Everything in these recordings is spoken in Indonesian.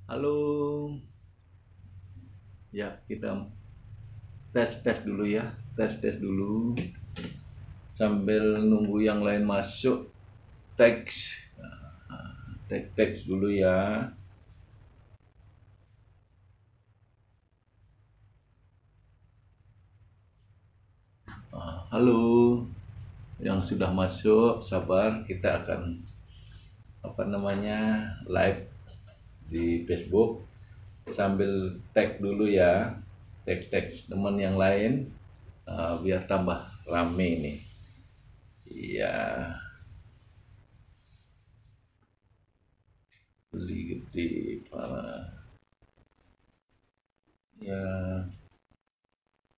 Halo, ya kita tes dulu ya, tes dulu sambil nunggu yang lain masuk. Teks, teks dulu ya. Halo, yang sudah masuk, sabar, kita akan live di Facebook sambil tag dulu ya, tag teman yang lain biar tambah rame nih. Iya, beli gede para ya.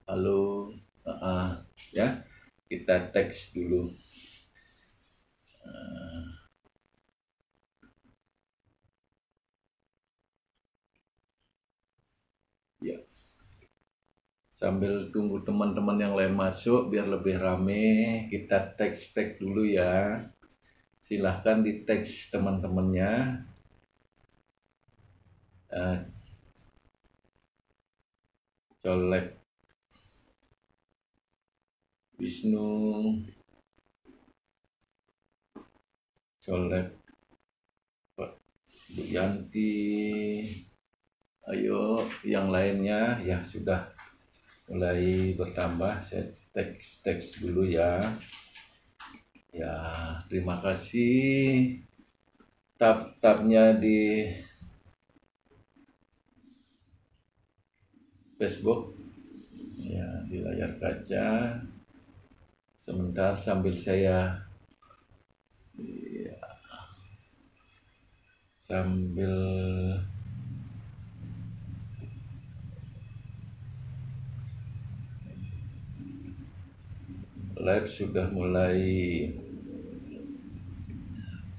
Halo, ya kita teks dulu. Ya, sambil tunggu teman-teman yang lain masuk biar lebih rame, kita teks dulu ya. Silahkan di teks teman-temannya. Colek Wisnu, colek Pak Bu Yanti, ayo yang lainnya ya sudah mulai bertambah. Saya teks dulu ya. Ya, terima kasih. Tab-tabnya di Facebook ya, di layar kaca. Sebentar sambil saya live sudah mulai,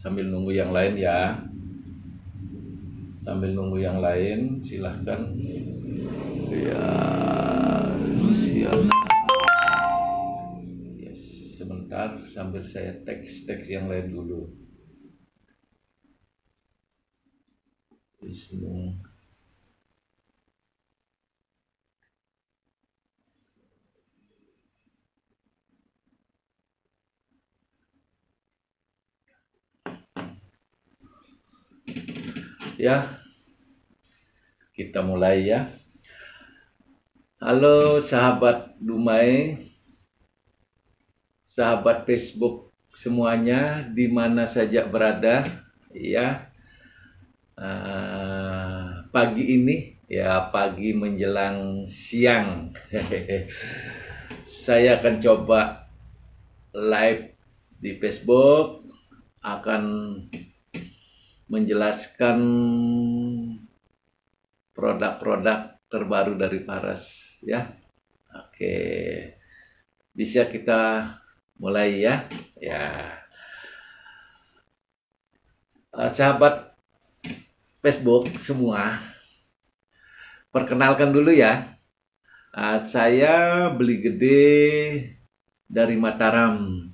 sambil nunggu yang lain ya. Sambil nunggu yang lain, silahkan ya. Yes, sebentar sambil saya teks yang lain dulu. Wisnu, ya, kita mulai ya. Halo sahabat Dumai, sahabat Facebook semuanya, di mana saja berada ya. Pagi ini ya, pagi menjelang siang saya akan coba live di Facebook, akan menjelaskan produk-produk terbaru dari Paras ya. Oke, bisa kita mulai ya. Sahabat Facebook semua, perkenalkan dulu ya. Saya Beli Gede dari Mataram.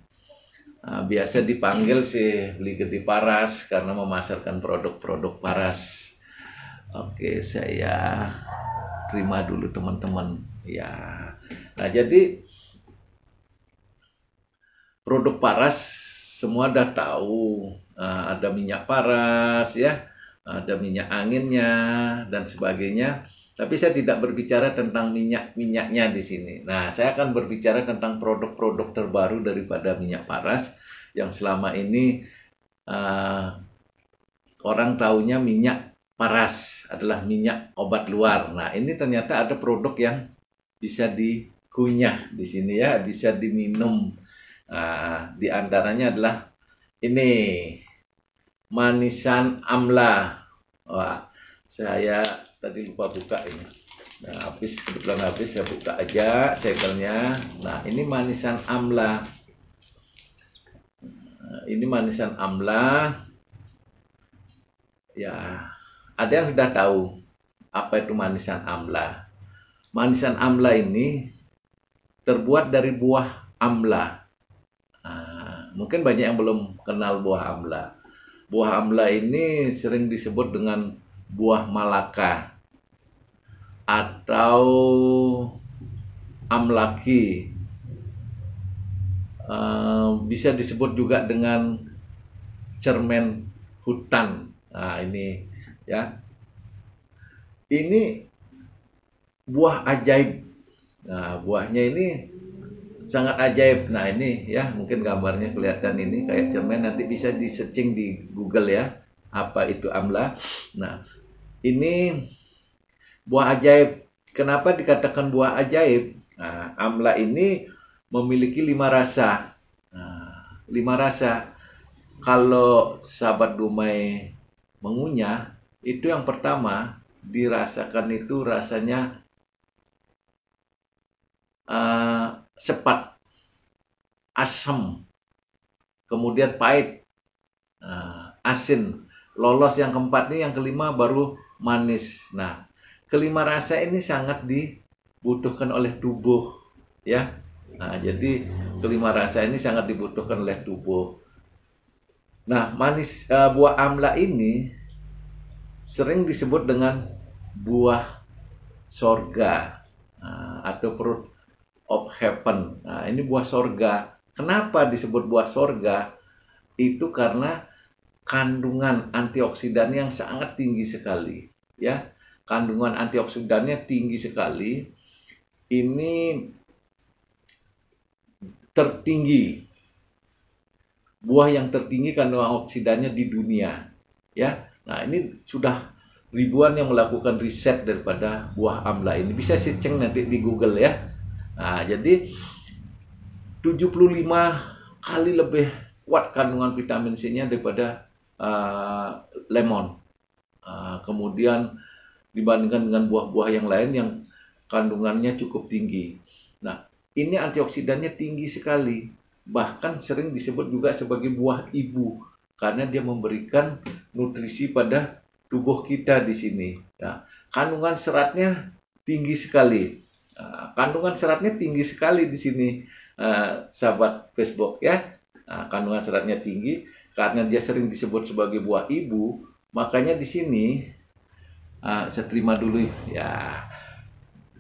Biasa dipanggil sih Beli Gede Paras karena memasarkan produk-produk Paras. Oke, saya terima dulu teman-teman ya. Nah, jadi produk Paras semua udah tahu. Ada minyak paras ya, ada minyak anginnya dan sebagainya. Tapi saya tidak berbicara tentang minyaknya di sini. Nah, saya akan berbicara tentang produk-produk terbaru daripada minyak paras yang selama ini orang taunya minyak paras adalah minyak obat luar. Nah, ini ternyata ada produk yang bisa dikunyah di sini ya, bisa diminum. Di antaranya adalah ini manisan amla. Wah, saya tadi lupa buka ini. Nah, kebetulan habis saya buka aja segelnya. Nah, ini manisan amla. Ini manisan amla. Ya, ada yang sudah tahu apa itu manisan amla. Manisan amla ini terbuat dari buah amla. Mungkin banyak yang belum kenal buah amla. Buah amla ini sering disebut dengan buah malaka atau amlaki, bisa disebut juga dengan cermen hutan. Nah, ini ya. Ini buah ajaib. Nah, buahnya ini sangat ajaib. Nah, ini ya, mungkin gambarnya kelihatan ini kayak cermin, nanti bisa di searching di Google ya, apa itu amla. Nah, ini buah ajaib. Kenapa dikatakan buah ajaib? Nah, amla ini memiliki 5 rasa. Nah, 5 rasa. Kalau sahabat Dumai mengunyah, itu yang pertama dirasakan itu rasanya sepat, asam, kemudian pahit, asin, lolos yang keempat nih, yang kelima baru manis. Nah, kelima rasa ini sangat dibutuhkan oleh tubuh ya. Nah, jadi kelima rasa ini sangat dibutuhkan oleh tubuh. Nah, manis buah amla ini sering disebut dengan buah sorga atau fruit of heaven. Nah, ini buah sorga. Kenapa disebut buah sorga? Itu karena kandungan antioksidan yang sangat tinggi sekali, ya. Kandungan antioksidannya tinggi sekali. Ini tertinggi, buah yang tertinggi kandungan oksidannya di dunia, ya. Nah, ini sudah ribuan yang melakukan riset daripada buah amla ini. Bisa searching nanti di Google ya. Nah, jadi 75 kali lebih kuat kandungan vitamin C-nya daripada lemon. Kemudian dibandingkan dengan buah-buah yang lain yang kandungannya cukup tinggi. Nah, ini antioksidannya tinggi sekali. Bahkan sering disebut juga sebagai buah ibu karena dia memberikan nutrisi pada tubuh kita di sini. Nah, kandungan seratnya tinggi sekali. Kandungan seratnya tinggi sekali di sini, sahabat Facebook ya. Kandungan seratnya tinggi karena dia sering disebut sebagai buah ibu. Makanya di sini saya terima dulu ya.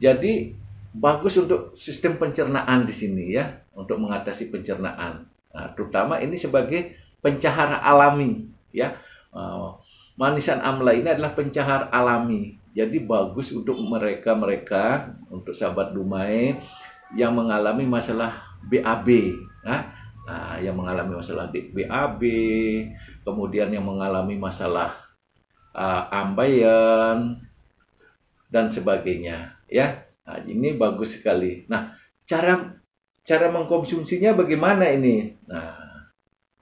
Jadi bagus untuk sistem pencernaan di sini ya, untuk mengatasi pencernaan. Terutama ini sebagai pencahar alami ya. Manisan amla ini adalah pencahar alami. Jadi bagus untuk mereka untuk sahabat Dumai yang mengalami masalah BAB, yang mengalami masalah BAB, kemudian yang mengalami masalah ambeien dan sebagainya ya. Nah, ini bagus sekali. Nah, cara mengkonsumsinya bagaimana ini? Nah,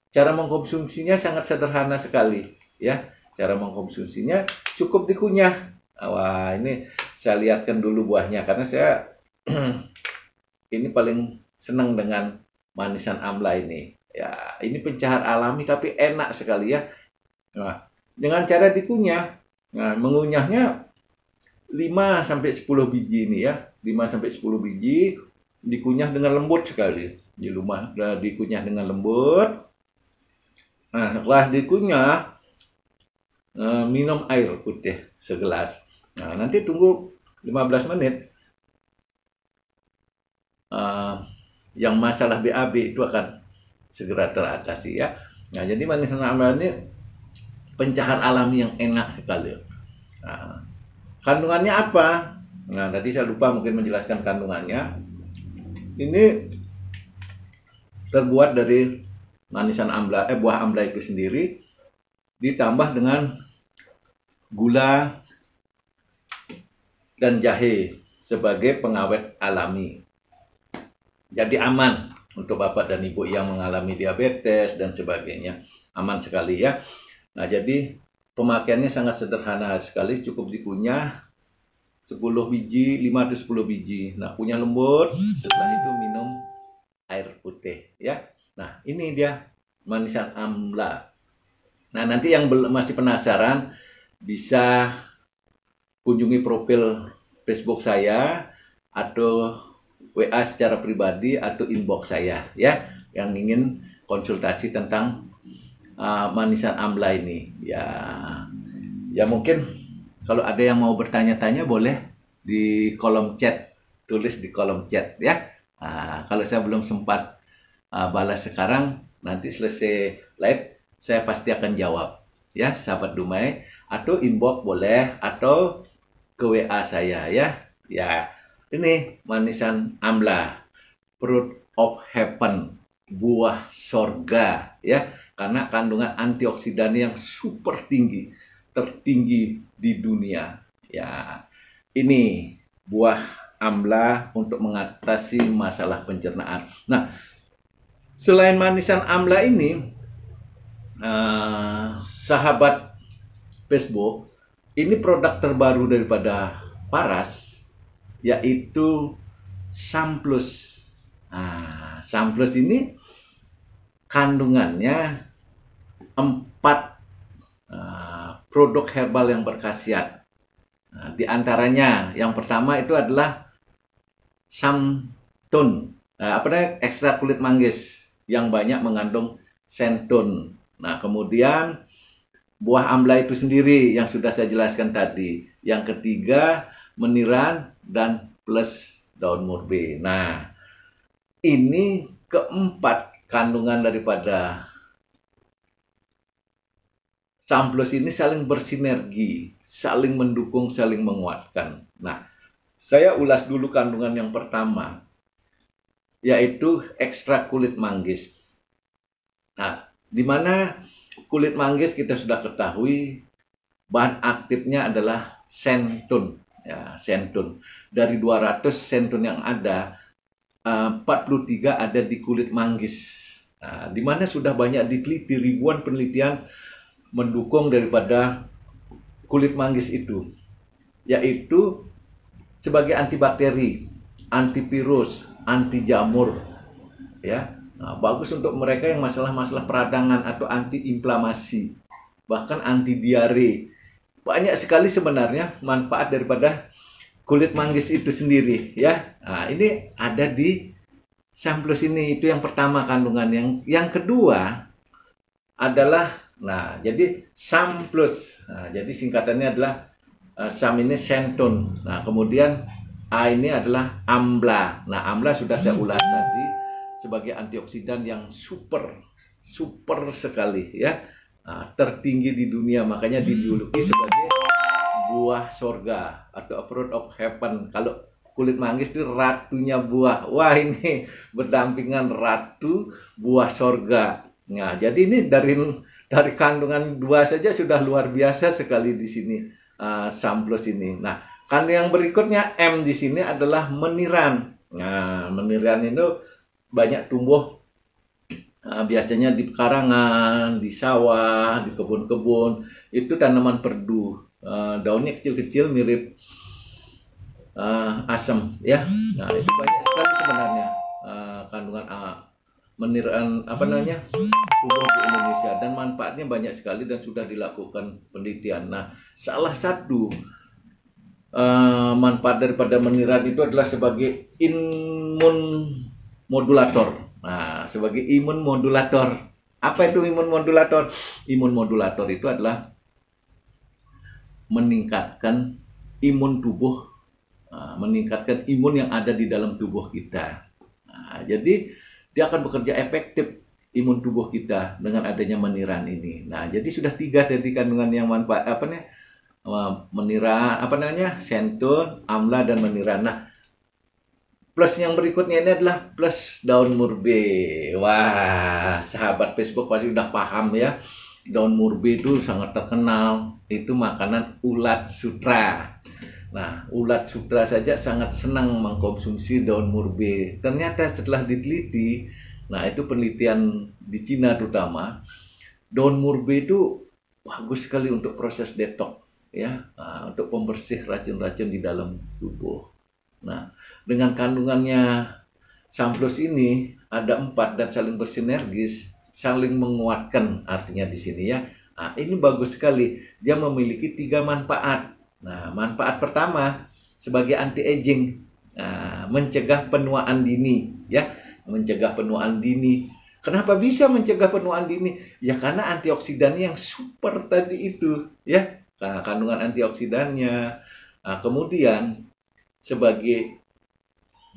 cara mengkonsumsinya sangat sederhana sekali ya. Cara mengkonsumsinya cukup dikunyah. Wah, ini saya lihatkan dulu buahnya karena saya ini paling senang dengan manisan amla ini. Ya, ini pencahar alami tapi enak sekali ya. Nah, dengan cara dikunyah. Nah, mengunyahnya 5 sampai 10 biji ini ya. 5 sampai 10 biji dikunyah dengan lembut sekali. Di rumah dikunyah dengan lembut. Nah, setelah dikunyah, minum air putih segelas. Nah, nanti tunggu 15 menit. Yang masalah BAB itu akan segera teratasi ya. Nah, jadi manisan amla ini pencahar alami yang enak sekali. Nah, kandungannya apa? Nah, tadi saya lupa mungkin menjelaskan kandungannya. Ini terbuat dari manisan amla, buah amla itu sendiri, ditambah dengan gula dan jahe sebagai pengawet alami. Jadi aman untuk bapak dan ibu yang mengalami diabetes dan sebagainya. Aman sekali ya. Nah, jadi pemakaiannya sangat sederhana sekali, cukup dikunyah 10 biji, 5 atau 10 biji. Nah, kunyah lembut, setelah itu minum air putih ya. Nah, ini dia manisan amla. Nah, nanti yang masih penasaran bisa kunjungi profil Facebook saya atau WA secara pribadi atau inbox saya ya, yang ingin konsultasi tentang manisan amla ini ya. Ya mungkin Kalau ada yang mau bertanya-tanya boleh di kolom chat, tulis di kolom chat ya. Kalau saya belum sempat balas sekarang, nanti selesai live saya pasti akan jawab ya, sahabat Dumai, atau inbox boleh, atau ke WA saya ya. Ya, ini manisan amla, fruit of heaven, buah sorga ya, karena kandungan antioksidan yang super tinggi, tertinggi di dunia ya. Ini buah amla untuk mengatasi masalah pencernaan. Nah, selain manisan amla ini, sahabat Facebook, ini produk terbaru daripada Paras, yaitu Samplus. Samplus ini kandungannya 4 produk herbal yang berkhasiat. Di antaranya yang pertama itu adalah Samtun, ekstrak kulit manggis yang banyak mengandung sentun. Nah, kemudian buah amla itu sendiri yang sudah saya jelaskan tadi. Yang ketiga, meniran dan plus daun murbe. Nah, ini keempat kandungan daripada Samplus ini saling bersinergi, saling mendukung, saling menguatkan. Nah, saya ulas dulu kandungan yang pertama, yaitu ekstrak kulit manggis. Nah, di mana kulit manggis kita sudah ketahui bahan aktifnya adalah sentun. Ya, sentun. Dari 200 sentun yang ada, 43 ada di kulit manggis. Nah, di mana sudah banyak diteliti, ribuan penelitian mendukung daripada kulit manggis itu, yaitu sebagai antibakteri, antivirus, anti jamur, ya. Nah, bagus untuk mereka yang masalah-masalah peradangan atau anti-inflamasi, bahkan anti diare. Banyak sekali sebenarnya manfaat daripada kulit manggis itu sendiri, ya. Nah, ini ada di Samplus ini, itu yang pertama kandungan. Yang kedua adalah, nah, jadi Samplus. Nah, jadi singkatannya adalah Sam ini sentun. Nah, kemudian A ini adalah amla. Nah, amla sudah saya ulas tadi sebagai antioksidan yang super sekali ya. Nah, tertinggi di dunia, makanya dijuluki sebagai buah sorga atau fruit of heaven. Kalau kulit manggis itu ratunya buah. Wah, ini berdampingan ratu buah sorga. Nah, jadi ini dari kandungan 2 saja sudah luar biasa sekali di sini, Samplus ini. Nah, kan yang berikutnya M di sini adalah meniran. Nah, meniran itu banyak tumbuh biasanya di pekarangan, di sawah, di kebun-kebun. Itu tanaman perdu. Daunnya kecil-kecil mirip asam ya. Nah, itu banyak sekali sebenarnya kandungan meniran tumbuh di Indonesia, dan manfaatnya banyak sekali dan sudah dilakukan penelitian. Nah, salah satu manfaat daripada meniran itu adalah sebagai imun modulator. Nah, sebagai imun modulator. Apa itu imun modulator? Imun modulator itu adalah meningkatkan imun tubuh, meningkatkan imun yang ada di dalam tubuh kita. Nah, jadi dia akan bekerja efektif imun tubuh kita dengan adanya meniran ini. Nah, jadi sudah 3 dari kandungan yang manfaat meniran, sentun, amla, dan meniran. Nah, plus yang berikutnya ini adalah plus daun murbe. Wah, sahabat Facebook pasti udah paham ya. Daun murbe itu sangat terkenal. Itu makanan ulat sutra. Nah, ulat sutra saja sangat senang mengkonsumsi daun murbe. Ternyata setelah diteliti, nah itu penelitian di Cina terutama, daun murbe itu bagus sekali untuk proses detox ya, untuk pembersih racun-racun di dalam tubuh. Nah, dengan kandungannya Samplus ini ada 4 dan saling bersinergis, saling menguatkan artinya di sini ya. Nah, ini bagus sekali. Dia memiliki 3 manfaat. Nah, manfaat pertama sebagai anti-aging, mencegah penuaan dini ya, mencegah penuaan dini. Kenapa bisa mencegah penuaan dini? Ya karena antioksidannya yang super tadi itu ya. kandungan antioksidannya. Nah, kemudian sebagai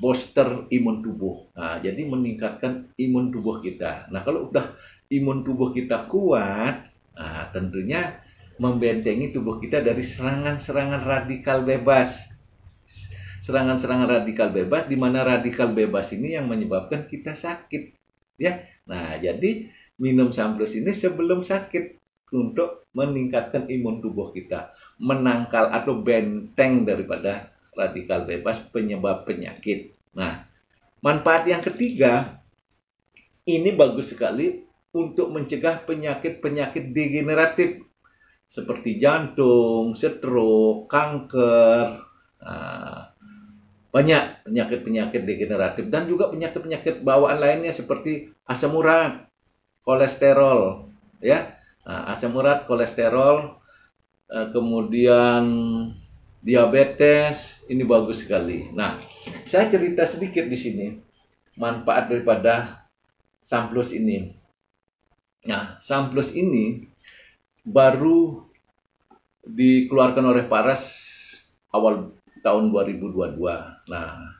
booster imun tubuh. Nah, jadi meningkatkan imun tubuh kita. Nah, kalau udah imun tubuh kita kuat, nah, tentunya membentengi tubuh kita dari serangan-serangan radikal bebas. Serangan-serangan radikal bebas, di mana radikal bebas ini yang menyebabkan kita sakit. Ya, nah jadi minum Samplus ini sebelum sakit untuk meningkatkan imun tubuh kita, menangkal atau benteng daripada radikal bebas penyebab penyakit. Nah, manfaat yang ketiga, ini bagus sekali untuk mencegah penyakit-penyakit degeneratif seperti jantung, stroke, kanker, banyak penyakit-penyakit degeneratif dan juga penyakit-penyakit bawaan lainnya seperti asam urat, kolesterol, ya, asam urat, kolesterol, kemudian diabetes, ini bagus sekali. Nah, saya cerita sedikit di sini manfaat daripada Samplus ini. Nah, Samplus ini baru dikeluarkan oleh Paras awal tahun 2022. Nah,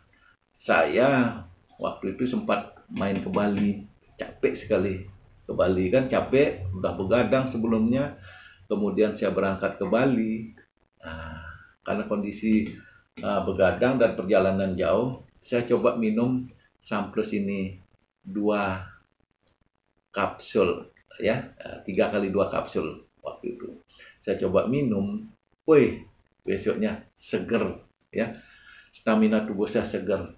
saya waktu itu sempat main ke Bali, capek sekali. Ke Bali kan capek, udah begadang sebelumnya. Kemudian saya berangkat ke Bali. Nah, karena kondisi begadang dan perjalanan jauh, saya coba minum Samplus ini 2 kapsul, ya, 3 kali 2 kapsul waktu itu. Saya coba minum, wih, besoknya seger, ya, stamina tubuh saya seger.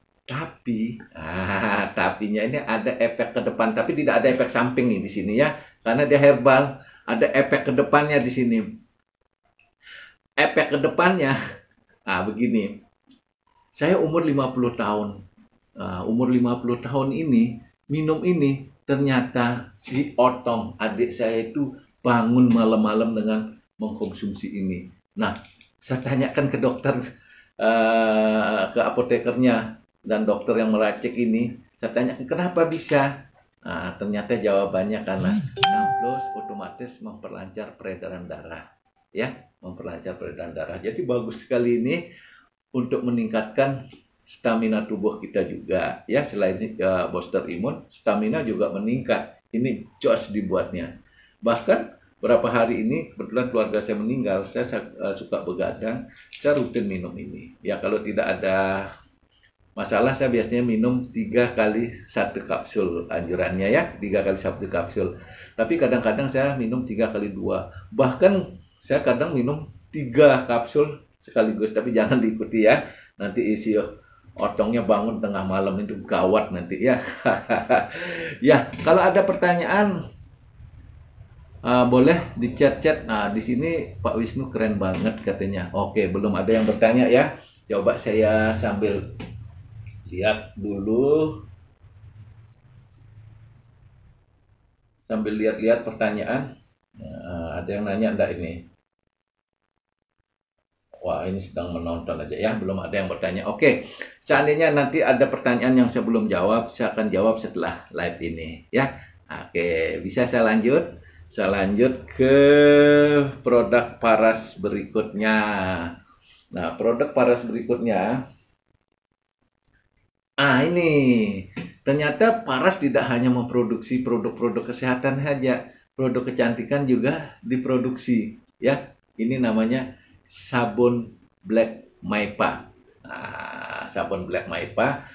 Tapinya ini ada efek ke depan, tapi tidak ada efek samping nih di sini ya, karena dia herbal. Ada efek ke depannya di sini. Efek ke depannya, begini. Saya umur 50 tahun. Umur 50 tahun ini, minum ini, ternyata si Otong, adik saya itu bangun malam-malam dengan mengkonsumsi ini. Nah, saya tanyakan ke dokter, ke apotekernya, dan dokter yang meracik ini, saya tanyakan kenapa bisa. Ternyata jawabannya karena Samplus otomatis memperlancar peredaran darah, ya, memperlancar peredaran darah. Jadi bagus sekali ini untuk meningkatkan stamina tubuh kita juga, ya. Selain booster imun, stamina juga meningkat. Ini jos dibuatnya. Bahkan beberapa hari ini kebetulan keluarga saya meninggal, saya suka begadang, saya rutin minum ini. Ya, kalau tidak ada masalah, saya biasanya minum 3 kali 1 kapsul anjurannya, ya, 3 kali 1 kapsul. Tapi kadang-kadang saya minum 3 kali 2. Bahkan saya kadang minum 3 kapsul sekaligus, tapi jangan diikuti ya. Nanti isi Otongnya bangun tengah malam, itu gawat nanti ya. Ya, kalau ada pertanyaan boleh di chat-chat. Nah, di sini Pak Wisnu keren banget katanya. Oke, belum ada yang bertanya ya. Coba saya sambil lihat dulu, sambil lihat-lihat pertanyaan. Ada yang nanya enggak ini? Wah, ini sedang menonton aja ya, belum ada yang bertanya. Oke, seandainya nanti ada pertanyaan yang saya belum jawab, saya akan jawab setelah live ini ya. Oke, bisa saya lanjut? Saya lanjut ke produk Paras berikutnya. Nah, produk Paras berikutnya, ini ternyata Paras tidak hanya memproduksi produk-produk kesehatan saja, produk kecantikan juga diproduksi, ya. Ini namanya sabun Black Maipa. Sabun Black Maipa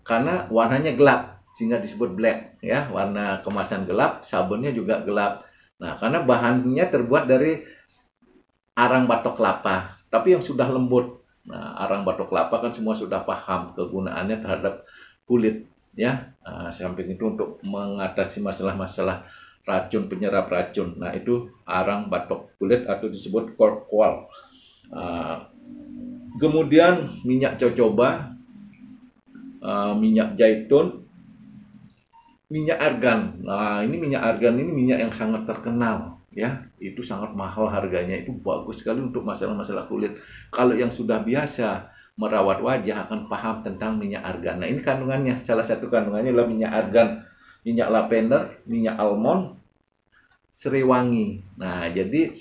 karena warnanya gelap sehingga disebut black, ya. Warna kemasan gelap, sabunnya juga gelap. Nah, karena bahannya terbuat dari arang batok kelapa, tapi yang sudah lembut. Nah, arang batok kelapa kan semua sudah paham kegunaannya terhadap kulit, ya. Samping itu untuk mengatasi masalah-masalah racun, penyerap racun. Nah, itu arang batok kulit atau disebut korkwal. Kemudian minyak jojoba, minyak zaitun, minyak argan. Nah, ini minyak argan ini minyak yang sangat terkenal, ya. Itu sangat mahal harganya, itu bagus sekali untuk masalah-masalah kulit. Kalau yang sudah biasa merawat wajah akan paham tentang minyak argan. Nah, ini kandungannya, salah satu kandungannya adalah minyak argan, minyak lavender, minyak almond, serai wangi. Nah, jadi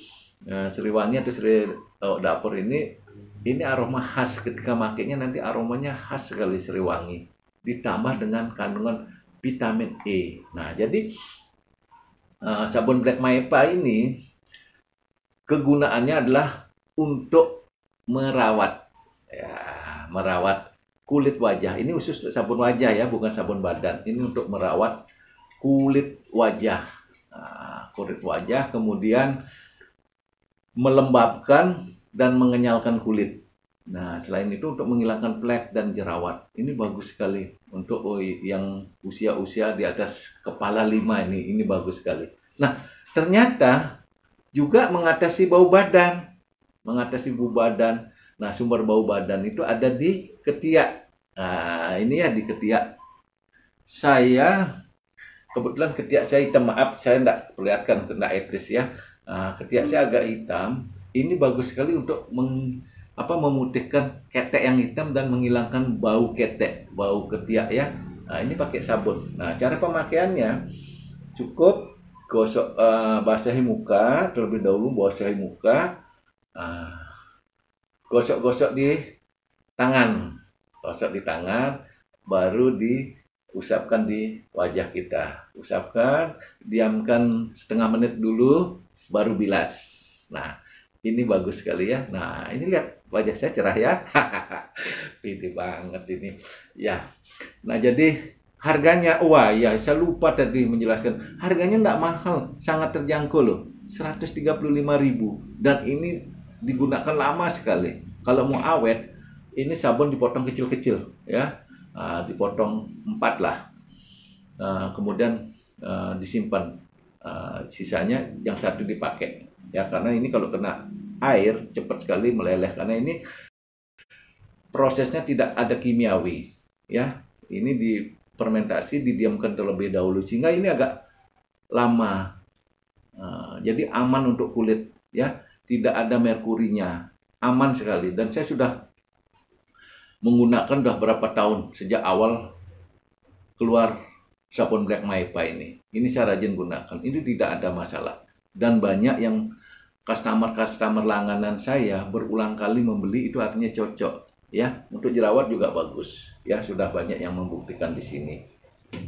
Sriwangi atau Sri Dapur ini aroma khas, ketika makainya nanti aromanya khas sekali Sriwangi. Ditambah dengan kandungan vitamin E. Nah, jadi sabun Black Maipa ini kegunaannya adalah untuk merawat, ya, merawat kulit wajah. Ini khusus untuk sabun wajah ya, bukan sabun badan. Ini untuk merawat kulit wajah. Nah, kulit wajah, kemudian melembabkan dan mengenyalkan kulit. Nah, selain itu untuk menghilangkan flek dan jerawat. Ini bagus sekali untuk yang usia-usia di atas kepala 5 ini bagus sekali. Nah, ternyata juga mengatasi bau badan. Mengatasi bau badan. Nah, sumber bau badan itu ada di ketiak. Nah, ini ya di ketiak. Saya kebetulan ketiak saya hitam, maaf saya tidak perlihatkan, kena etis ya. Ketiak saya agak hitam. Ini bagus sekali untuk memutihkan ketek yang hitam dan menghilangkan bau ketek, bau ketiak ya. Nah, ini pakai sabun. Nah, cara pemakaiannya cukup gosok, basahi muka terlebih dahulu, basahi muka, gosok-gosok di tangan, baru diusapkan di wajah kita. Usapkan, diamkan setengah menit dulu, baru bilas. Nah, ini bagus sekali ya. Nah, ini lihat wajah saya cerah ya. Pede banget ini. Ya. Nah, jadi harganya, wah ya saya lupa tadi menjelaskan. Harganya enggak mahal, sangat terjangkau loh. 135.000 dan ini digunakan lama sekali. Kalau mau awet, ini sabun dipotong kecil-kecil ya. Dipotong 4 lah. Kemudian disimpan. Sisanya yang satu dipakai. Ya, karena ini kalau kena air cepat sekali meleleh, karena ini prosesnya tidak ada kimiawi ya. Ini difermentasi, didiamkan terlebih dahulu sehingga ini agak lama. Jadi aman untuk kulit ya, tidak ada merkurinya, aman sekali. Dan saya sudah menggunakan berapa tahun sejak awal keluar sabun Black Maipa ini. Ini saya rajin gunakan, ini tidak ada masalah. Dan banyak yang customer langganan saya berulang kali membeli, itu artinya cocok ya. Untuk jerawat juga bagus ya, sudah banyak yang membuktikan di sini.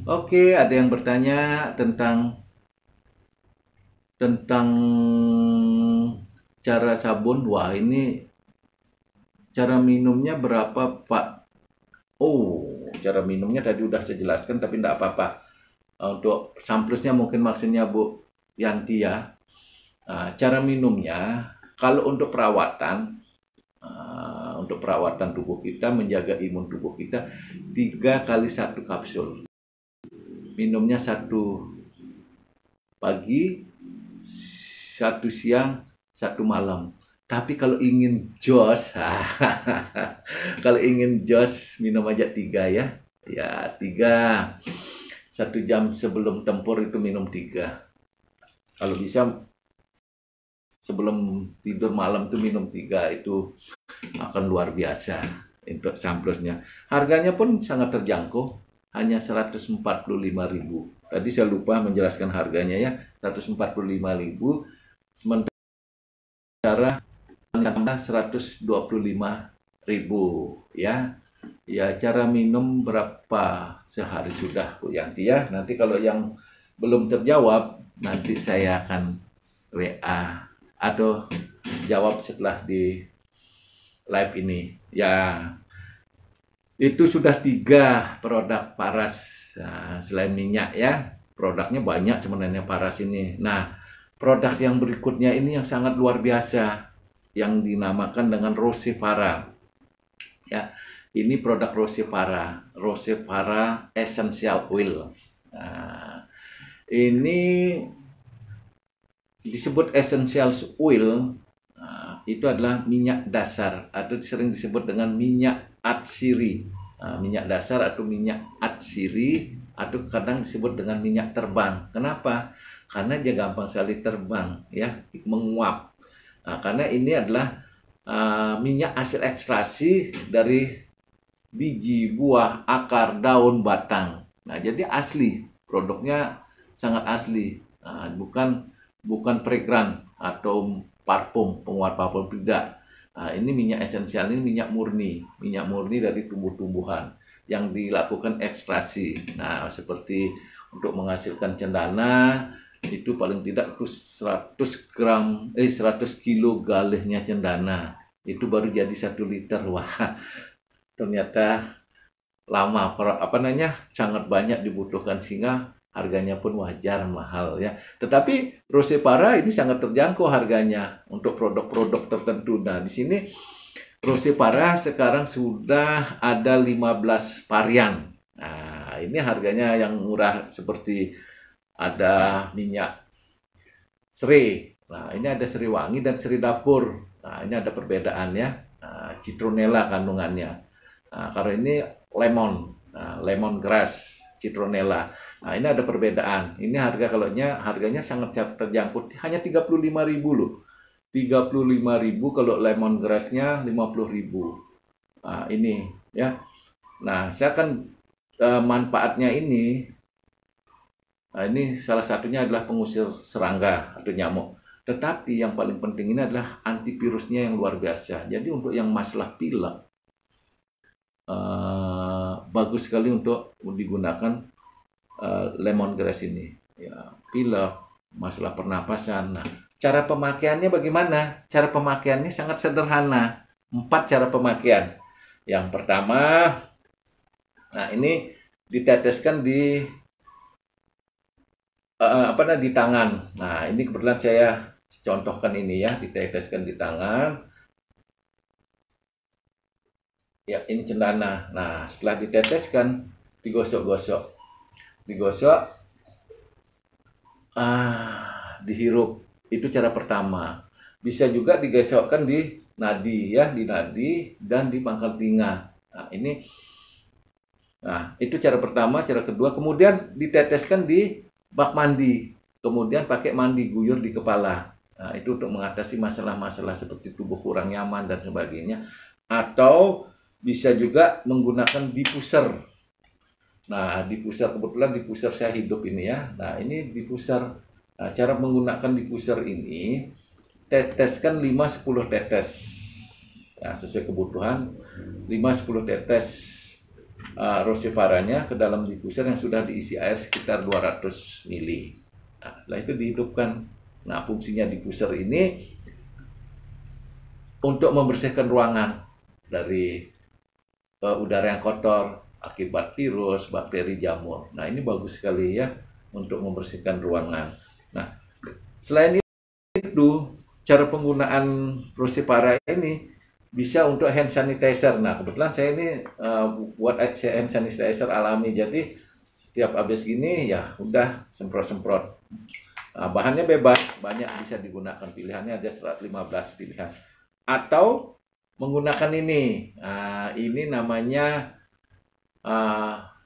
Oke, ada yang bertanya tentang cara sabun. Wah, ini cara minumnya berapa Pak? Oh, cara minumnya tadi udah saya jelaskan, tapi enggak apa-apa. Untuk samplusnya mungkin maksudnya Bu Yanti ya. Cara minumnya, kalau untuk perawatan tubuh kita, menjaga imun tubuh kita, 3 kali 1 kapsul. Minumnya 1 pagi, 1 siang, 1 malam. Tapi kalau ingin jos, minum aja 3 ya. Ya, 3. 1 jam sebelum tempur itu minum 3. Kalau bisa sebelum tidur malam tuh minum 3, itu akan luar biasa untuk samplusnya. Harganya pun sangat terjangkau, hanya 145.000. Tadi saya lupa menjelaskan harganya ya, 145.000. Sementara 125.000 ya. Ya, cara minum berapa sehari sudah Bu Yanti ya. Nanti kalau yang belum terjawab, nanti saya akan WA atau jawab setelah di live ini ya. Itu sudah 3 produk Paras. Selain minyak ya, produknya banyak sebenarnya Paras ini. Nah, produk yang berikutnya ini yang sangat luar biasa, yang dinamakan dengan Rosevara ya. Ini produk Rosevara Essential Oil. Ini disebut essential oil, itu adalah minyak dasar atau sering disebut dengan minyak atsiri. Minyak dasar atau minyak atsiri, atau kadang disebut dengan minyak terbang. Kenapa? Karena dia gampang sekali terbang ya, menguap. Karena ini adalah minyak hasil ekstraksi dari biji, buah, akar, daun, batang. Nah, jadi asli, produknya sangat asli, bukan fragrant atau parfum, penguat parfum, tidak. Nah, ini minyak esensial, ini minyak murni dari tumbuh-tumbuhan yang dilakukan ekstraksi. Nah, seperti untuk menghasilkan cendana itu paling tidak itu 100 kilo galihnya cendana. Itu baru jadi 1 liter. Wah, ternyata lama, sangat banyak dibutuhkan sehingga harganya pun wajar mahal ya. Tetapi Rose Para ini sangat terjangkau harganya untuk produk-produk tertentu. Nah, di sini Rose Para sekarang sudah ada 15 varian. Nah, ini harganya yang murah seperti ada minyak serai. Nah, ini ada serai wangi dan serai dapur. Nah, ini ada perbedaan ya. Nah, citronella kandungannya. Nah, kalau ini lemon grass, citronella. Nah, ini ada perbedaan. Ini harganya sangat terjangkau, hanya 35.000 loh. 35.000 kalau lemon grassnya 50.000. Nah, ini ya. Nah, saya akan manfaatnya ini. Nah, ini salah satunya adalah pengusir serangga atau nyamuk. Tetapi yang paling penting ini adalah antivirusnya yang luar biasa. Jadi untuk yang masalah pilek, bagus sekali untuk digunakan lemongrass ini. Ya, pilek, masalah pernapasan. Nah, cara pemakaiannya bagaimana? Cara pemakaiannya sangat sederhana. 4 cara pemakaian. Yang pertama, nah ini diteteskan di di tangan. Nah, ini kebetulan saya contohkan ini ya, diteteskan di tangan. Ya, ini cendana. Nah, setelah diteteskan, digosok-gosok. Dihirup. Itu cara pertama. Bisa juga digosokkan di nadi ya, di nadi dan di pangkal telinga. Nah, itu cara pertama. Cara kedua, kemudian diteteskan di bak mandi, kemudian pakai mandi guyur di kepala. Nah, itu untuk mengatasi masalah-masalah seperti tubuh kurang nyaman dan sebagainya. Atau bisa juga menggunakan diffuser. Nah, diffuser, kebetulan diffuser saya hidup ini ya. Nah, ini diffuser. Nah, cara menggunakan diffuser ini, teteskan 5-10 tetes. Nah, sesuai kebutuhan, 5-10 tetes Rose Paranya ke dalam diffuser yang sudah diisi air sekitar 200 ml. Nah, setelah itu dihidupkan. Nah, fungsinya diffuser ini untuk membersihkan ruangan dari udara yang kotor akibat virus, bakteri, jamur. Nah, ini bagus sekali ya untuk membersihkan ruangan. Nah, selain itu, cara penggunaan Rose Para ini bisa untuk hand sanitizer. Nah, kebetulan saya ini buat hand sanitizer alami. Jadi setiap habis gini ya udah semprot-semprot. Nah, bahannya bebas, banyak bisa digunakan. Pilihannya ada 115 pilihan. Atau menggunakan ini. Ini namanya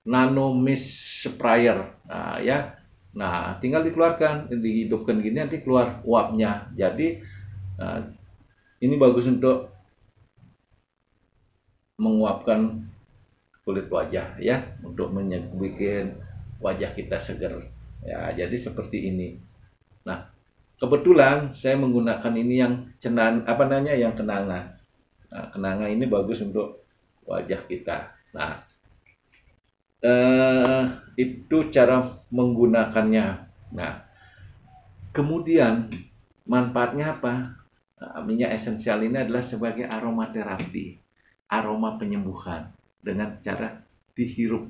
nano mist sprayer. Nah, ya. Nah, tinggal dikeluarkan, dihidupkan gini nanti keluar uapnya. Jadi ini bagus untuk menguapkan kulit wajah ya, untuk membuat wajah kita segar ya. Jadi seperti ini. Nah, kebetulan saya menggunakan ini yang yang kenanga. Nah, kenanga ini bagus untuk wajah kita. Nah, itu cara menggunakannya. Nah, kemudian manfaatnya apa? Nah, minyak esensial ini adalah sebagai aromaterapi, aroma penyembuhan dengan cara dihirup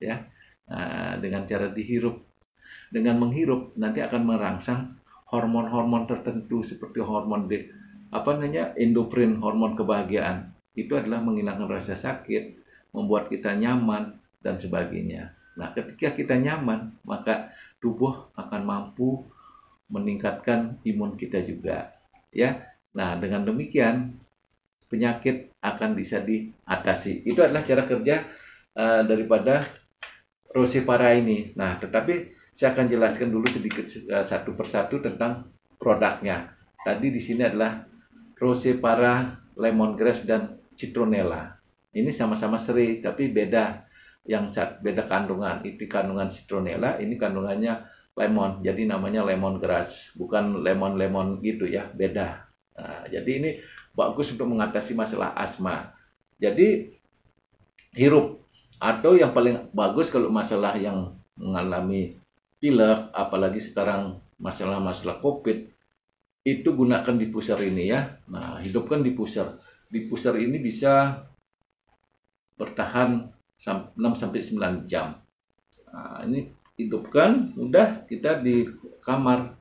ya. Nah, dengan cara dihirup, dengan menghirup nanti akan merangsang hormon-hormon tertentu seperti hormon endorfin, hormon kebahagiaan. Itu adalah menghilangkan rasa sakit, membuat kita nyaman dan sebagainya. Nah, ketika kita nyaman, maka tubuh akan mampu meningkatkan imun kita juga ya. Nah, dengan demikian penyakit akan bisa diatasi. Itu adalah cara kerja daripada Rose Para ini. Nah, tetapi saya akan jelaskan dulu sedikit satu persatu tentang produknya. Tadi di sini adalah Rose Para, lemongrass dan citronella. Ini sama-sama serai tapi beda. Beda kandungan. Itu kandungan citronella, ini kandungannya lemon, jadi namanya lemongrass, bukan lemon gitu ya, beda. Nah, jadi ini bagus untuk mengatasi masalah asma. Jadi hirup, atau yang paling bagus kalau masalah yang mengalami pilek, apalagi sekarang masalah-masalah COVID, itu gunakan diffuser ini ya. Nah, hidupkan diffuser. Diffuser ini bisa bertahan 6-9 jam. Nah, ini hidupkan, udah kita di kamar.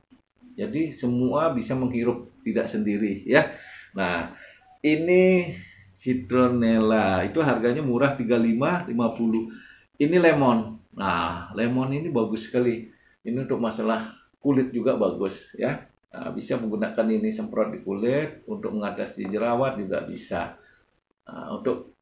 Jadi semua bisa menghirup, tidak sendiri ya. Nah, ini citronella, itu harganya murah 35-50. Ini lemon. Nah, lemon ini bagus sekali. Ini untuk masalah kulit juga bagus ya. Nah, bisa menggunakan ini semprot di kulit, untuk mengatasi jerawat juga bisa. Nah, untuk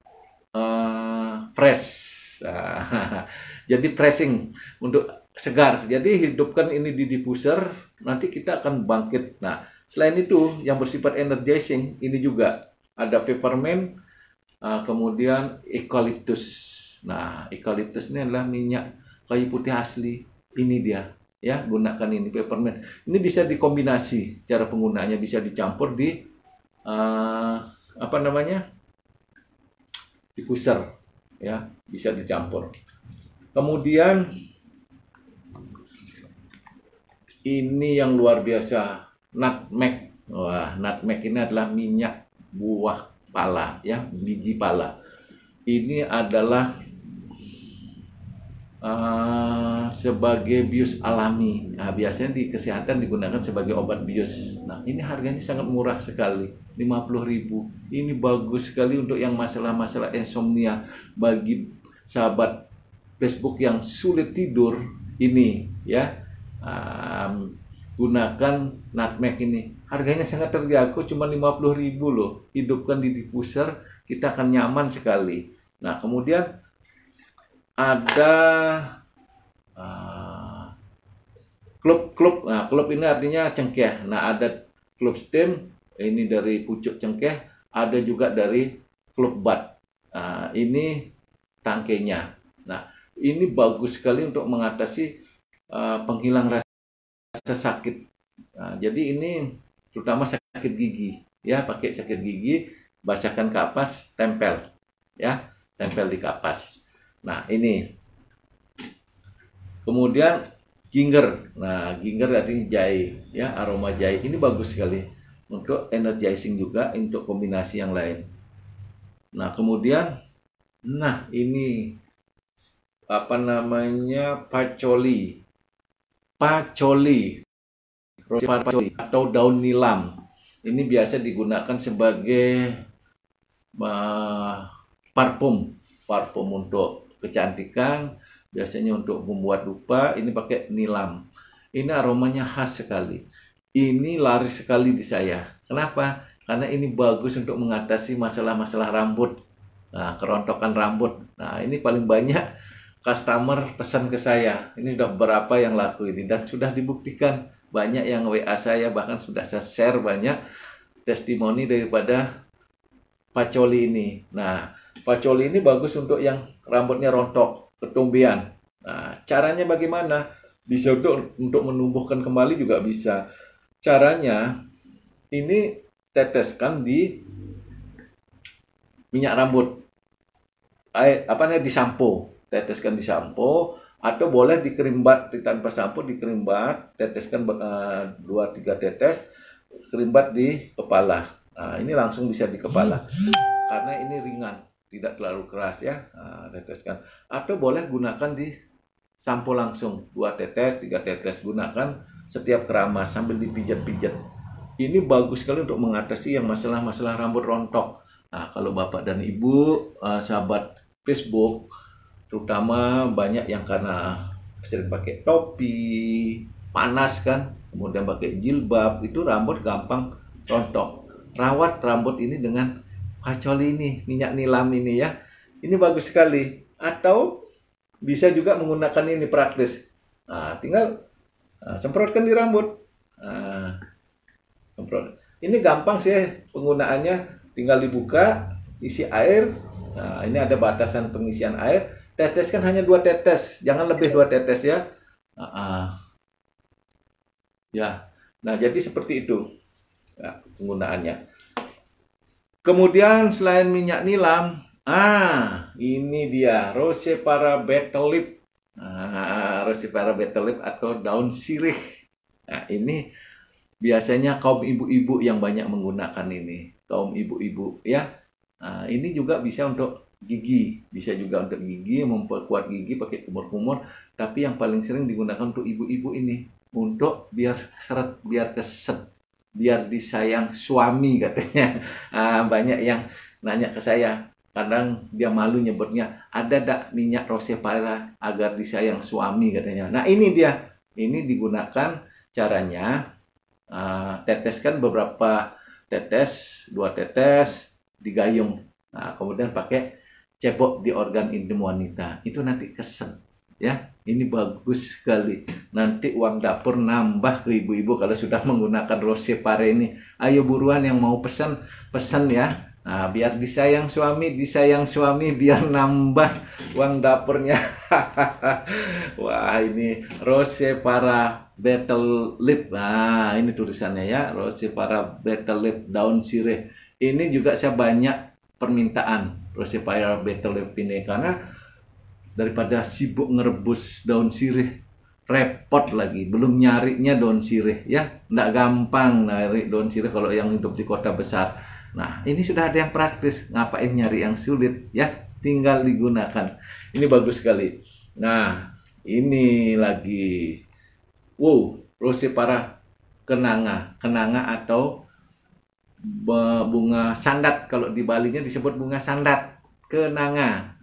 fresh. Nah, jadi pressing untuk segar. Jadi hidupkan ini di diffuser, nanti kita akan bangkit. Nah, selain itu yang bersifat energizing, ini juga ada peppermint, kemudian eucalyptus. Nah, eucalyptus ini adalah minyak kayu putih asli. Ini dia ya, gunakan ini peppermint. Ini bisa dikombinasi, cara penggunaannya bisa dicampur di apa namanya? Diffuser ya, bisa dicampur. Kemudian ini yang luar biasa, nutmeg. Wah, nutmeg ini adalah minyak buah pala ya, biji pala. Ini adalah sebagai bius alami. Nah, biasanya di kesehatan digunakan sebagai obat bius. Nah, ini harganya sangat murah sekali, 50.000. Ini bagus sekali untuk yang masalah-masalah insomnia. Bagi sahabat Facebook yang sulit tidur, ini ya, gunakan nutmeg ini. Harganya sangat terjangkau, cuma 50.000 loh. Hidupkan di diffuser, kita akan nyaman sekali. Nah, kemudian ada klub. Nah, klub ini artinya cengkeh. Nah, ada klub stem, ini dari pucuk cengkeh. Ada juga dari klub bat. Nah, ini tangkainya. Nah, ini bagus sekali untuk mengatasi penghilang rasa sakit. Nah, jadi ini terutama sakit gigi ya, pakai sakit gigi, basahkan kapas, tempel ya, tempel di kapas. Nah, ini kemudian ginger. Nah, ginger artinya jahe ya, aroma jahe. Ini bagus sekali untuk energizing juga, untuk kombinasi yang lain. Nah, kemudian ini apa namanya, pacoli atau daun nilam. Ini biasa digunakan sebagai parfum untuk kecantikan, biasanya untuk membuat dupa. Ini pakai nilam. Ini aromanya khas sekali. Ini laris sekali di saya. Kenapa? Karena ini bagus untuk mengatasi masalah-masalah rambut. Nah, kerontokan rambut. Nah, ini paling banyak customer pesan ke saya. Ini udah berapa yang laku ini, dan sudah dibuktikan. Banyak yang WA saya, bahkan sudah saya share banyak testimoni daripada pacoli ini. Nah, pacoli ini bagus untuk yang rambutnya rontok, ketumbian. Nah, caranya bagaimana? Bisa untuk menumbuhkan kembali juga bisa. Caranya ini teteskan di minyak rambut. Di sampo. Teteskan di sampo, atau boleh dikerimbat tanpa sampo, dikerimbat, teteskan 2-3 tetes, kerimbat di kepala. Nah, ini langsung bisa di kepala karena ini ringan, tidak terlalu keras ya. Nah, teteskan, atau boleh gunakan di sampo langsung, 2 tetes, 3 tetes, gunakan setiap keramas sambil dipijat-pijat. Ini bagus sekali untuk mengatasi yang masalah-masalah rambut rontok. Nah, kalau bapak dan ibu, sahabat Facebook, terutama banyak yang karena sering pakai topi, panas kan, kemudian pakai jilbab, itu rambut gampang rontok. Rawat rambut ini dengan pacoli ini, minyak nilam ini ya. Ini bagus sekali. Atau bisa juga menggunakan ini, praktis. Nah, tinggal semprotkan di rambut. Semprot. Ini gampang sih penggunaannya, tinggal dibuka, isi air. Nah, ini ada batasan pengisian air. Teteskan hanya 2 tetes, jangan lebih 2 tetes ya. Ya, nah jadi seperti itu ya, penggunaannya. Kemudian selain minyak nilam, ini dia Rose para Betel Lip. Rose para Betel Lip atau daun sirih. Nah, ini biasanya kaum ibu-ibu yang banyak menggunakan ini. Kaum ibu-ibu ya. Nah, ini juga bisa untuk gigi, bisa juga untuk gigi, memperkuat gigi pakai kumur-kumur. Tapi yang paling sering digunakan untuk ibu-ibu ini untuk biar seret, biar keset, biar disayang suami katanya. Banyak yang nanya ke saya, kadang dia malu nyebutnya, ada dak minyak rose para agar disayang suami katanya. Nah ini dia, ini digunakan caranya, teteskan beberapa tetes, 2 tetes, digayung. Nah, kemudian pakai cebok di organ intim wanita. Itu nanti keset. Ya, ini bagus sekali. Nanti uang dapur nambah ke ibu-ibu kalau sudah menggunakan rose pare ini. Ayo buruan yang mau pesan, pesan ya. Nah, biar disayang suami, biar nambah uang dapurnya. Wah, ini rose para Betel Lip. Nah, ini tulisannya ya, rose para Betel Lip daun sirih. Ini juga saya banyak permintaan rose para Betel Lip ini karena daripada sibuk ngerebus daun sirih, repot lagi, belum nyarinya daun sirih ya, nggak gampang nyari daun sirih kalau yang hidup di kota besar. Nah, ini sudah ada yang praktis, ngapain nyari yang sulit ya, tinggal digunakan. Ini bagus sekali. Nah, ini lagi, wow, rose para kenanga, kenanga atau bunga sandat, kalau di Balinya disebut bunga sandat, kenanga.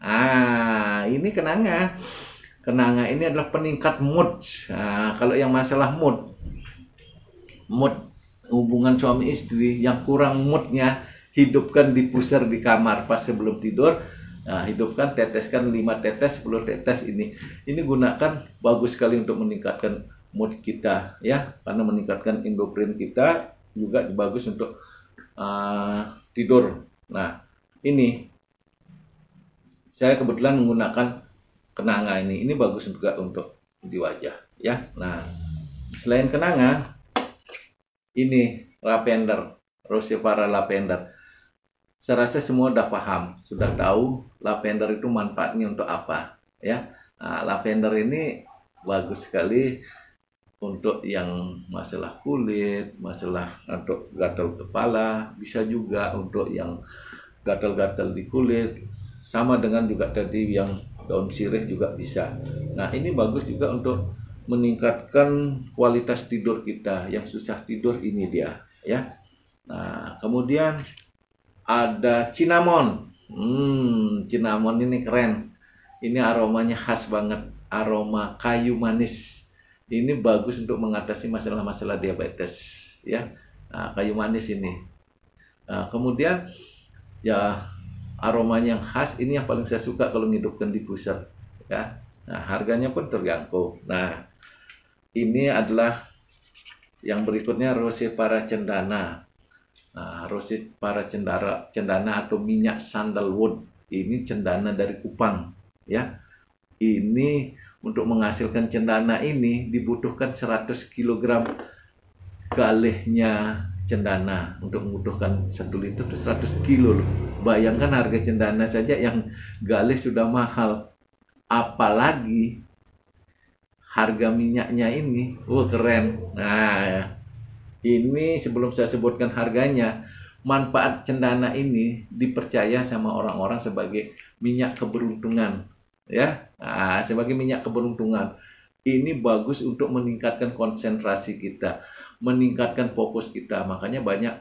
Ini kenanga. Kenanga ini adalah peningkat mood. Kalau yang masalah mood hubungan suami istri yang kurang moodnya, hidupkan diffuser di kamar pas sebelum tidur. Nah, hidupkan, teteskan 5 tetes, 10 tetes ini. Ini gunakan, bagus sekali untuk meningkatkan mood kita ya, karena meningkatkan endorfin kita, juga bagus untuk tidur. Nah, ini saya kebetulan menggunakan kenanga ini. Ini bagus juga untuk di wajah ya. Nah, selain kenanga, ini lavender, rose para lavender. Saya rasa semua udah paham, sudah tahu lavender itu manfaatnya untuk apa ya. Nah, lavender ini bagus sekali untuk yang masalah kulit, masalah untuk gatal kepala, bisa juga untuk yang gatal-gatal di kulit, sama dengan juga tadi yang daun sirih juga bisa. Nah, ini bagus juga untuk meningkatkan kualitas tidur kita, yang susah tidur ini dia ya. Nah, kemudian ada cinnamon. Cinnamon ini keren. Ini aromanya khas banget, aroma kayu manis. Ini bagus untuk mengatasi masalah-masalah diabetes ya. Nah, kayu manis ini. Nah, kemudian ya aromanya yang khas, ini yang paling saya suka kalau ngidupkan diffuser ya. Nah, harganya pun terjangkau. Nah, ini adalah yang berikutnya rose para cendana. Nah, rose para cendana atau minyak sandalwood. Ini cendana dari Kupang ya. Ini untuk menghasilkan cendana ini dibutuhkan 100 kg galehnya cendana. Untuk membutuhkan 1 liter itu 100 kilo loh. Bayangkan harga cendana saja yang galeh sudah mahal, apalagi harga minyaknya ini. Keren. Nah, ini sebelum saya sebutkan harganya, manfaat cendana ini dipercaya sama orang-orang sebagai minyak keberuntungan ya. Nah, sebagai minyak keberuntungan. Ini bagus untuk meningkatkan konsentrasi kita, meningkatkan fokus kita. Makanya banyak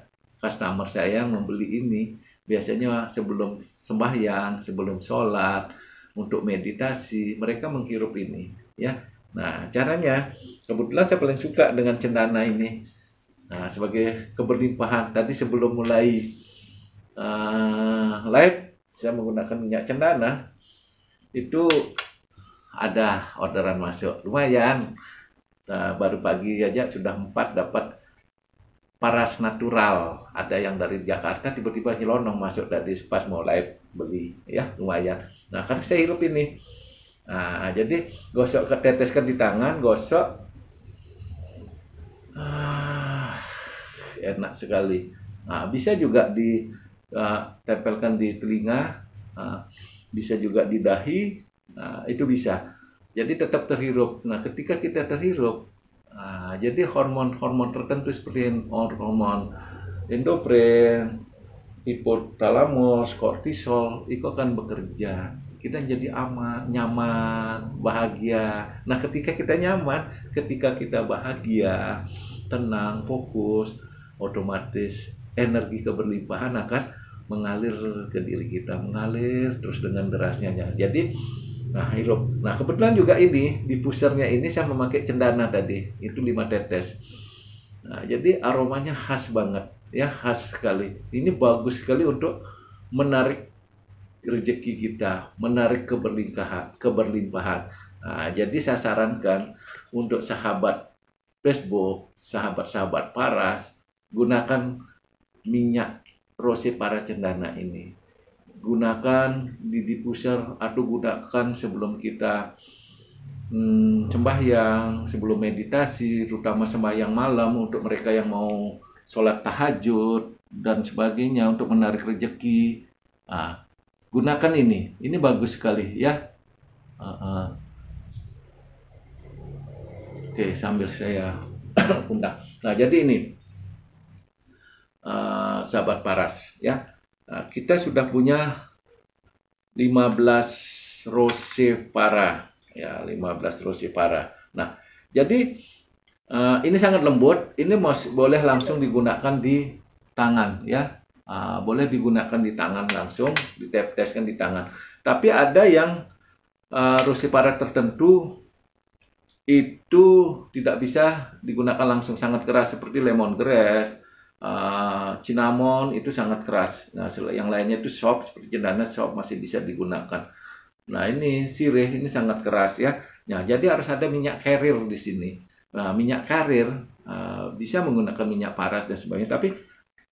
customer saya yang membeli ini biasanya sebelum sembahyang, sebelum sholat, untuk meditasi, mereka menghirup ini ya. Nah, caranya kebetulan saya paling suka dengan cendana ini. Nah, sebagai keberlimpahan, tadi sebelum mulai live, saya menggunakan minyak cendana. Itu ada orderan masuk, lumayan. Nah, baru pagi aja sudah 4 dapat paras natural. Ada yang dari Jakarta, tiba-tiba nyelonong masuk tadi pas mau live beli ya, lumayan. Nah, karena saya hirup ini. Nah, jadi gosok, teteskan di tangan, gosok. Ah, enak sekali. Nah, bisa juga ditempelkan di telinga, bisa juga di dahi, itu bisa. Jadi tetap terhirup. Nah, ketika kita terhirup, jadi hormon-hormon tertentu seperti hormon endofrin, hipotalamus, kortisol itu akan bekerja. Kita jadi aman, nyaman, bahagia. Nah, ketika kita nyaman, ketika kita bahagia, tenang, fokus, otomatis energi keberlimpahan akan mengalir ke diri kita, mengalir terus dengan derasnya. Jadi, hirup. Nah, kebetulan juga ini di pusernya ini saya memakai cendana tadi, itu 5 tetes. Nah, jadi aromanya khas banget, ya khas sekali. Ini bagus sekali untuk menarik rezeki kita, menarik keberlimpahan. Nah, jadi saya sarankan untuk sahabat Facebook, sahabat-sahabat Paras, gunakan minyak rose para cendana ini. Gunakan di diffuser atau gunakan sebelum kita sembahyang, sebelum meditasi, terutama sembahyang malam untuk mereka yang mau sholat tahajud dan sebagainya untuk menarik rezeki. Gunakan ini bagus sekali ya. Oke, sambil saya undang. Nah, jadi ini sahabat Paras ya. Kita sudah punya 15 rose para ya, 15 rose para. Nah, jadi ini sangat lembut. Ini boleh langsung digunakan di tangan ya. Boleh digunakan di tangan langsung, diteteskan di tangan. Tapi ada yang rose para tertentu itu tidak bisa digunakan langsung, sangat keras seperti lemongrass, cinnamon itu sangat keras. Nah, yang lainnya itu soft seperti cendana soft masih bisa digunakan. Nah, ini sirih ini sangat keras ya. Nah, jadi harus ada minyak carrier di sini. Nah, minyak carrier bisa menggunakan minyak paras dan sebagainya. Tapi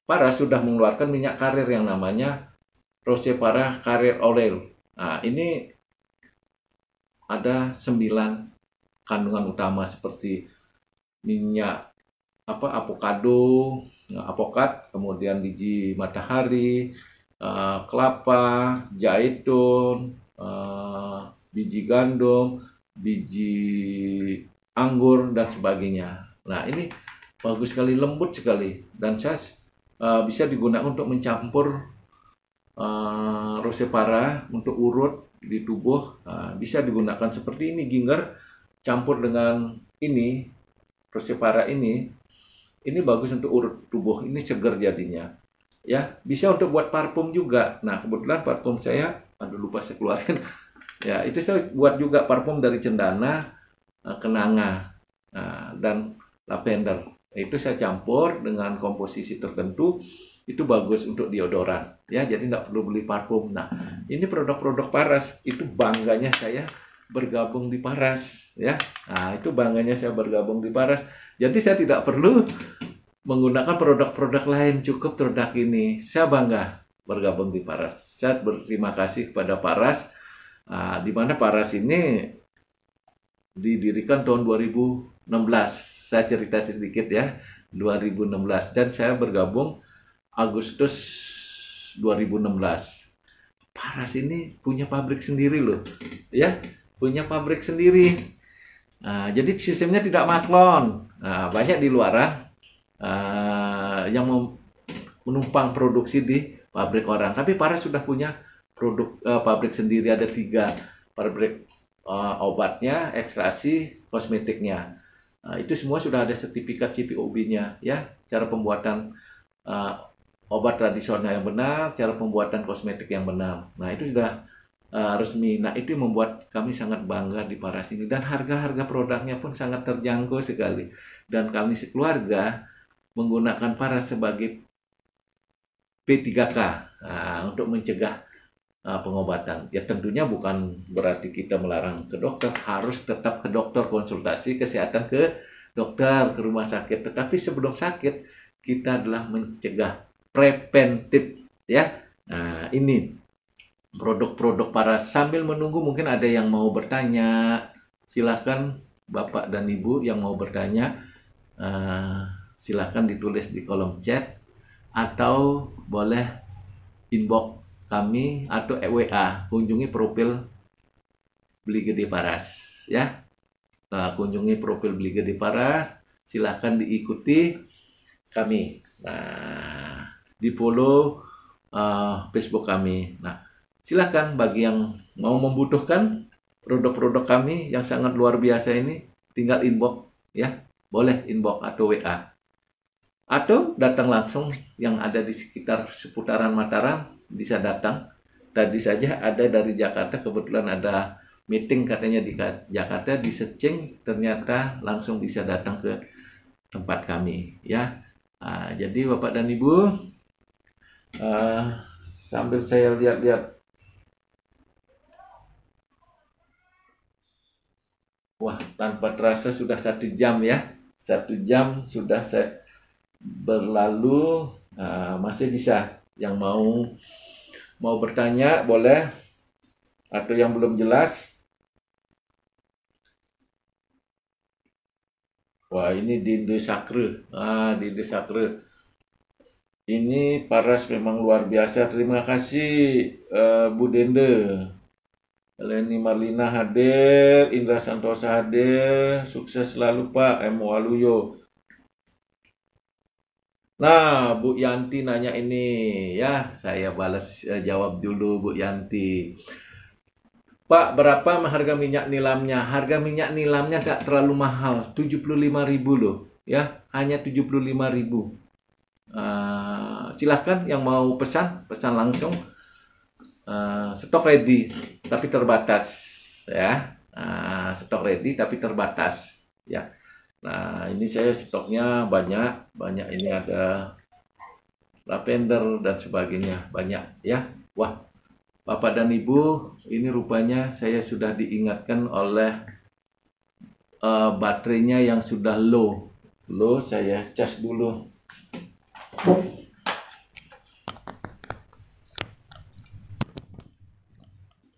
Paras sudah mengeluarkan minyak carrier yang namanya Rose Para Carrier Oil. Nah, ini ada 9 kandungan utama seperti minyak avocado, apokat, kemudian biji matahari, kelapa, zaitun, biji gandum, biji anggur dan sebagainya. Nah, ini bagus sekali, lembut sekali, dan saya bisa digunakan untuk mencampur rose para untuk urut di tubuh. Bisa digunakan seperti ini, ginger campur dengan ini rose para ini bagus untuk urut tubuh, ini segar jadinya ya. Bisa untuk buat parfum juga. Nah, kebetulan parfum saya lupa saya keluarin ya, itu saya buat juga parfum dari cendana, kenanga, dan lavender. Itu saya campur dengan komposisi tertentu, itu bagus untuk deodoran ya, jadi nggak perlu beli parfum. Nah, ini produk-produk Paras, itu bangganya saya bergabung di Paras ya. Nah, itu bangganya saya bergabung di Paras. Jadi saya tidak perlu menggunakan produk-produk lain, cukup produk ini. Saya bangga bergabung di Paras. Saya berterima kasih kepada Paras, di mana Paras ini didirikan tahun 2016. Saya cerita sedikit ya, 2016, dan saya bergabung Agustus 2016. Paras ini punya pabrik sendiri loh, ya, punya pabrik sendiri. Jadi sistemnya tidak maklon. Banyak di luaran yang menumpang produksi di pabrik orang, tapi Paras sudah punya produk pabrik sendiri, ada 3 pabrik obatnya, ekstraksi, kosmetiknya. Itu semua sudah ada sertifikat CPOB-nya ya, cara pembuatan obat tradisional yang benar, cara pembuatan kosmetik yang benar. Nah, itu sudah resmi. Nah, itu membuat kami sangat bangga di Paras ini, dan harga-harga produknya pun sangat terjangkau sekali. Dan kami sekeluarga menggunakan Paras sebagai P3K untuk mencegah pengobatan. Ya, tentunya bukan berarti kita melarang ke dokter, harus tetap ke dokter, konsultasi kesehatan ke dokter, ke rumah sakit. Tetapi sebelum sakit, kita adalah mencegah, preventif ya. Nah, ini produk-produk Paras. Sambil menunggu mungkin ada yang mau bertanya, silahkan Bapak dan Ibu yang mau bertanya. Silahkan ditulis di kolom chat atau boleh inbox kami atau WA, kunjungi profil Beli Gede Paras ya. Kunjungi profil Beli Gede Paras, silahkan diikuti kami. Di follow Facebook kami. Silahkan bagi yang mau membutuhkan produk-produk kami yang sangat luar biasa ini, tinggal inbox ya. Boleh inbox atau WA. Atau datang langsung yang ada di sekitar seputaran Mataram, bisa datang. Tadi saja ada dari Jakarta, kebetulan ada meeting katanya di Jakarta, di Secing, ternyata langsung bisa datang ke tempat kami ya. Jadi Bapak dan Ibu, sambil saya lihat-lihat, wah, tanpa terasa sudah 1 jam ya. 1 jam sudah saya berlalu. Masih bisa yang mau bertanya boleh, atau yang belum jelas. Wah, ini Dinde Sakre. Dinde Sakre ini paras memang luar biasa. Terima kasih Bu Dende. Leni Marlina hadir, Indra Santosa hadir, sukses selalu Pak, M. Waluyo. Nah, Bu Yanti nanya ini ya, saya balas jawab dulu Bu Yanti. Pak, berapa harga minyak nilamnya? Harga minyak nilamnya tak terlalu mahal, 75.000 loh ya, hanya 75.000. Silahkan yang mau pesan langsung. Stok ready tapi terbatas ya. Stok ready tapi terbatas ya. Ini saya stoknya banyak ini, ada lavender dan sebagainya, banyak ya. Wah, Bapak dan Ibu, ini rupanya saya sudah diingatkan oleh baterainya yang sudah low. Saya cas dulu.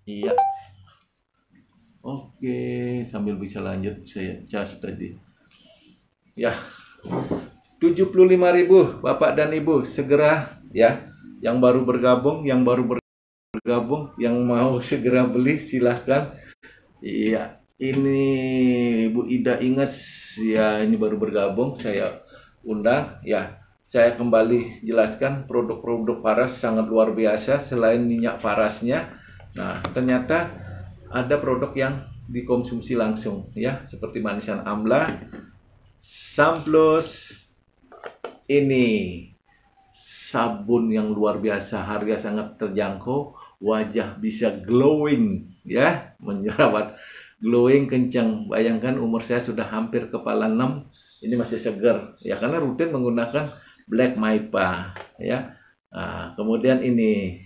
Iya. Oke, sambil bisa lanjut saya cas tadi. Ya. 75.000 Bapak dan Ibu, segera ya. Yang baru bergabung, yang mau segera beli silahkan. Iya, ini Bu Ida Inges ya, ini baru bergabung, saya undang ya. Saya kembali jelaskan produk-produk paras sangat luar biasa. Selain minyak parasnya, ternyata ada produk yang dikonsumsi langsung ya, seperti manisan amla, Samplus, ini sabun yang luar biasa, harga sangat terjangkau, wajah bisa glowing ya, menjerawat, glowing kencang. Bayangkan umur saya sudah hampir kepala 6, ini masih segar ya, karena rutin menggunakan Black Maipa ya. Kemudian ini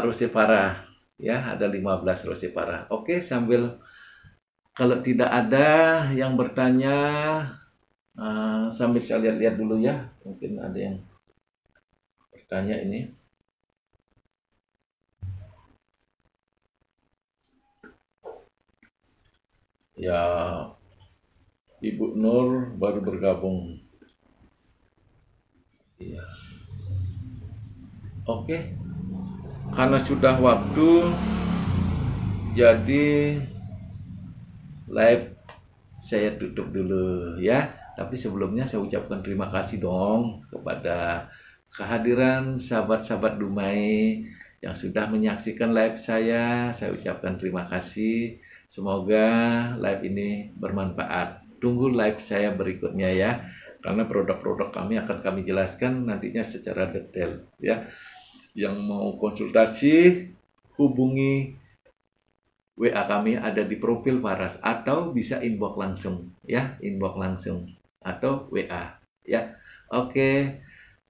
Rosevara ya, ada 15 Rosevara. Oke, sambil kalau tidak ada yang bertanya, sambil saya lihat-lihat dulu ya, mungkin ada yang bertanya ini. Ya, Ibu Nur baru bergabung. Iya. Oke. Karena sudah waktu, jadi live saya tutup dulu ya. Tapi sebelumnya saya ucapkan terima kasih dong kepada kehadiran sahabat-sahabat Dumai yang sudah menyaksikan live saya. Saya ucapkan terima kasih. Semoga live ini bermanfaat. Tunggu live saya berikutnya ya, karena produk-produk kami akan kami jelaskan nantinya secara detail ya. Yang mau konsultasi, hubungi WA kami ada di profil Paras, atau bisa inbox langsung ya, inbox langsung atau WA ya. Oke,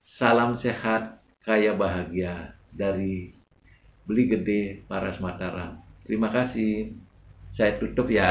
salam sehat, kaya bahagia dari Beli Gede Paras Mataram. Terima kasih. Saya tutup ya.